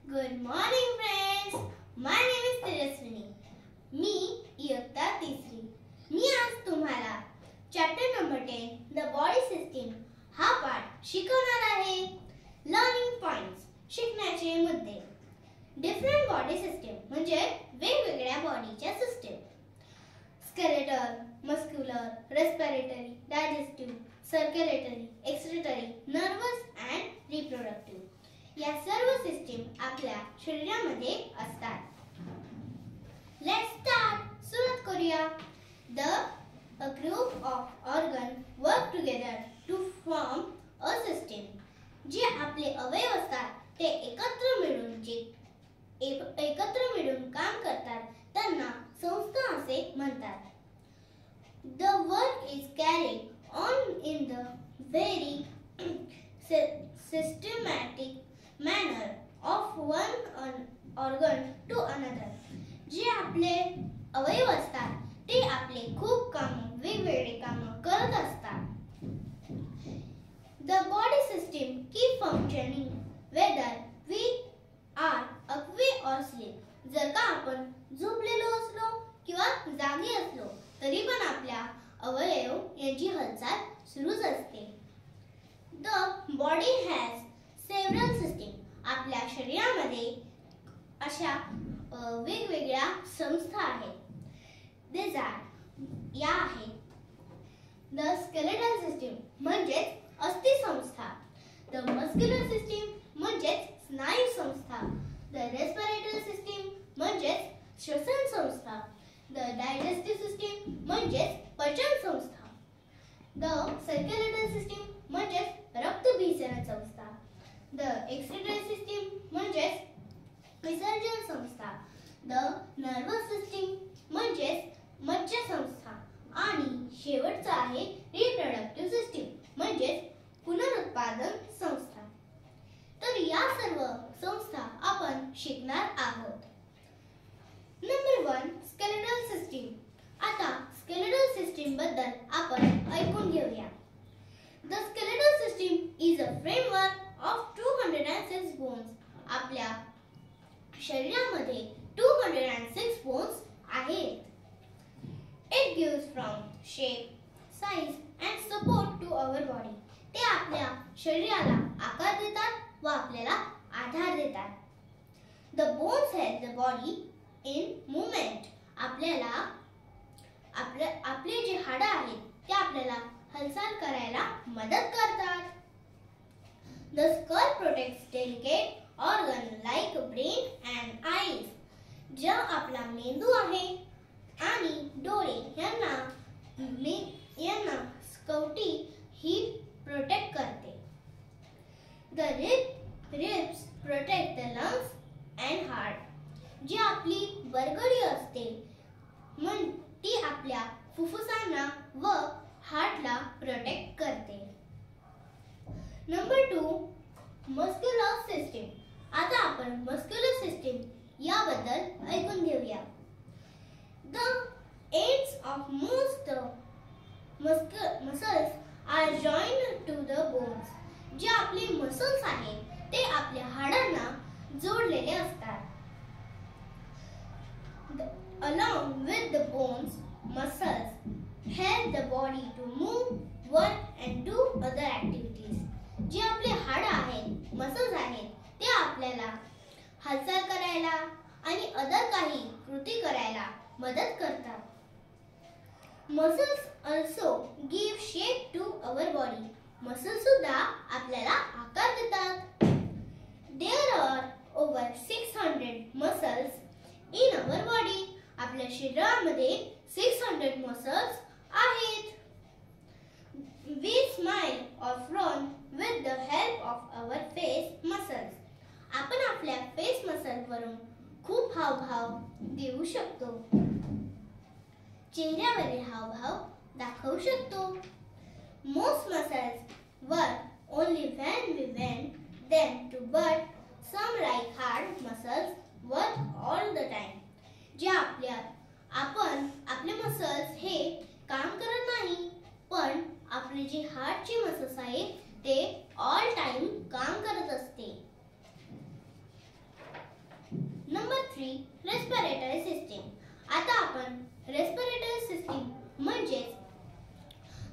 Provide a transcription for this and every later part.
Good morning friends. My name is Tejaswini. मी इयत्ता तिसरी. मी आज तुम्हाला chapter number 10 the body system हा पाठ शिकवणार आहे. लर्निंग पॉइंट्स शिकण्याचे मुद्दे. डिफरंट बॉडी सिस्टीम म्हणजे वेगवेगळ्या बॉडीच्या system. Skeletal, muscular, respiratory, digestive, circulatory, excretory, nervous and reproductive या सर्व सिस्टीम आपल्या शरीरामध्ये असतात. Let's start. सुरुवात करूया. A group of organ work together to form a system. जे आपले अवयव असतात ते एकत्र मिळून काम करतात त्यांना संस्था असे म्हणतात. The work is carried on in the very systematic manner of one organ to another. जे आपले अवयव असतात ते आपले खूप वेगवेगळे काम करत असतात. The body system keep functioning whether we are awake or asleep. जर का आपण झोपलेलो असलो किंवा जागी असलो तरी पण आपल्या अवयव यांची हालचाल सुरूच असते. The body has several system. आपल्या शरीरामध्ये अशा वेगवेगळ्या संस्था आहेत. These are या आहेत. The skeletal system म्हणजेच अस्थि संस्था. The muscular system म्हणजेच स्नायू संस्था. The respiratory system म्हणजेच श्वसन संस्था. The digestive system म्हणजेच पचन संस्था. The circulatory system म्हणजेच रक्तभिसरण संस्था. The excretory system म्हणजेच विसर्जन संस्था. The nervous system म्हणजेच मज्जा संस्था आणि शेवटचा आहे रिप्रोडक्टिव्ह सिस्टीम म्हणजेच पुनरुत्पादन संस्था. तर या सर्व संस्था आपण शिकणार आहोत. Number 1 skeletal system. आता स्केलेटल सिस्टीम बद्दल आपण ऐकून घेऊया. The skeletal system is a framework of 206 bones. आपल्या शरीरामध्ये 206 बोन्स आहेत. It gives from shape, size and support to our body. ते आपल्या शरीराला आकार देतात व आपल्याला आधार देतात. The bones help the body in movement. आपल्याला आपले जे हाडं आहेत ते आपल्याला हालचाल करायला मदत करतात. The skull protects delicate organ like brain and eyes. जो आपला मेंदू आहे आणि डोळे यांना स्कौटी ही प्रोटेक्ट करते. The ribs protect the lungs and heart. जी आपली बरगडी असते ती आपल्या फुफ्फुसांना व हार्टला प्रोटेक्ट करते. Number 2 muscular system. आता आपण मस्क्युलर सिस्टीम याबद्दल ऐकून घेऊया. The ends of most muscles are joined to the bones. जे आपले मसल्स आहेत ते आपल्या हाडांना जोडलेले असतात. Along with the bones, muscles help the body to move, work and do other activities. जे आपले हाड आहेत, मसल्स आहेत ते आपल्याला हालचाल करायला आणि अदर काही कृती करायला मदत करतात. Muscles also give shape to our body. Muscles सुद्धा आपल्याला आकार देतात. There are over 600 muscles in our body. आपल्या शरीरामध्ये 600 मसल्स आहेत. We smile or frown with the help of our face muscles. आपण आपल्या फेस मसल वरून खूप हावभाव देऊ शकतो. चेहऱ्यावरील हावभाव दाखवू शकतो. Most muscles work only when we bend them to, but some like heart muscles work all the time. जे आपले मसल्स हे काम करत नाही पण आपले जे हार्टचे मसल्स आहेत ते ऑल टाइम काम करत असते. Respiratory system. आता आपण रेस्पिरेटरी सिस्टीम म्हणजे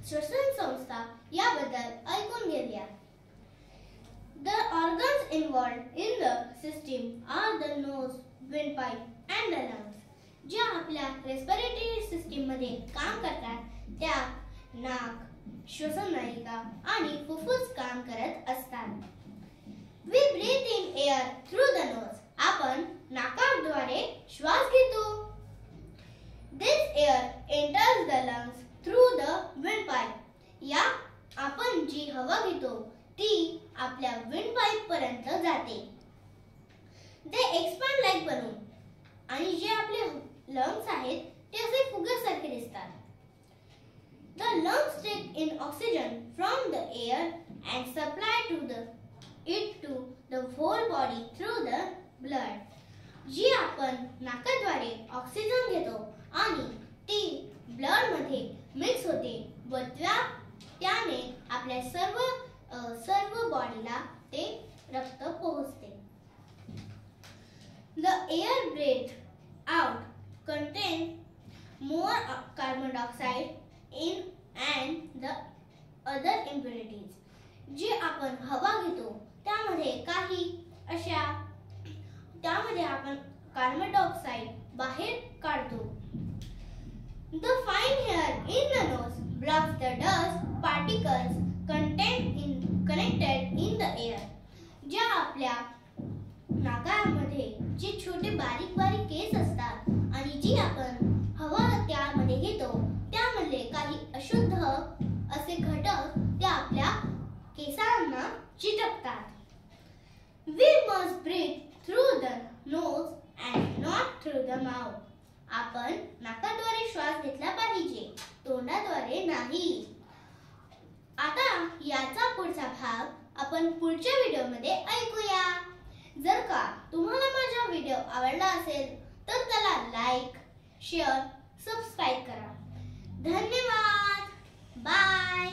श्वसन संस्था याबद्दल ऐकून घेऊया. The organs involved in the system are the nose, windpipe and the lungs. ज्या आपल्या रेस्पिरेटरी सिस्टीम मध्ये काम करतात त्या नाक, श्वसननलिका आणि फुफ्फुस काम करत असतात. We breathe in air through the nose. आपण नाकाद्वारे श्वास घेतो. This air enters the lungs through the windpipe. या आपण जी हवा घेतो ती आपल्या विंडपाईप पर्यंत जाते. They expand like balloon. आणि जे आपले लंग्स आहेत ते असे फुग्यासारखे दिसतात. The lungs take in oxygen from the air and supply it to the whole body through the blood. जी आपण नाकाद्वारे ऑक्सिजन घेतो आणि ती ब्लड मध्ये मिक्स होते व त्याने आपल्या सर्व बॉडीला ते रक्त पोहोचते. The air breathed out contains more carbon dioxide and the other impurities. जे आपण हवा घेतो त्यामध्ये आपण कार्बन डायऑक्साइड बाहेर काढतो. The fine hair in the nose blocks the dust particles connected in the air. ज्या आपल्या नाकामध्ये जे छोटे बारीक केस असतात आणि जी आपण हवा त्यामध्ये घेतो त्यामधले काही अशुद्ध असे घटक ते आपल्या केसांना चिटकतात. We must breathe through the nose and not through the mouth. आपण नाकाद्वारे श्वास घेतला पाहिजे, तोंडाद्वारे नाही. आता याचा पुढचा भाग आपण पुढच्या व्हिडिओमध्ये ऐकूया. जर का तुम्हाला माझा व्हिडिओ आवडला असेल तर त्याला लाईक, शेअर, सबस्क्राईब करा. धन्यवाद. बाय.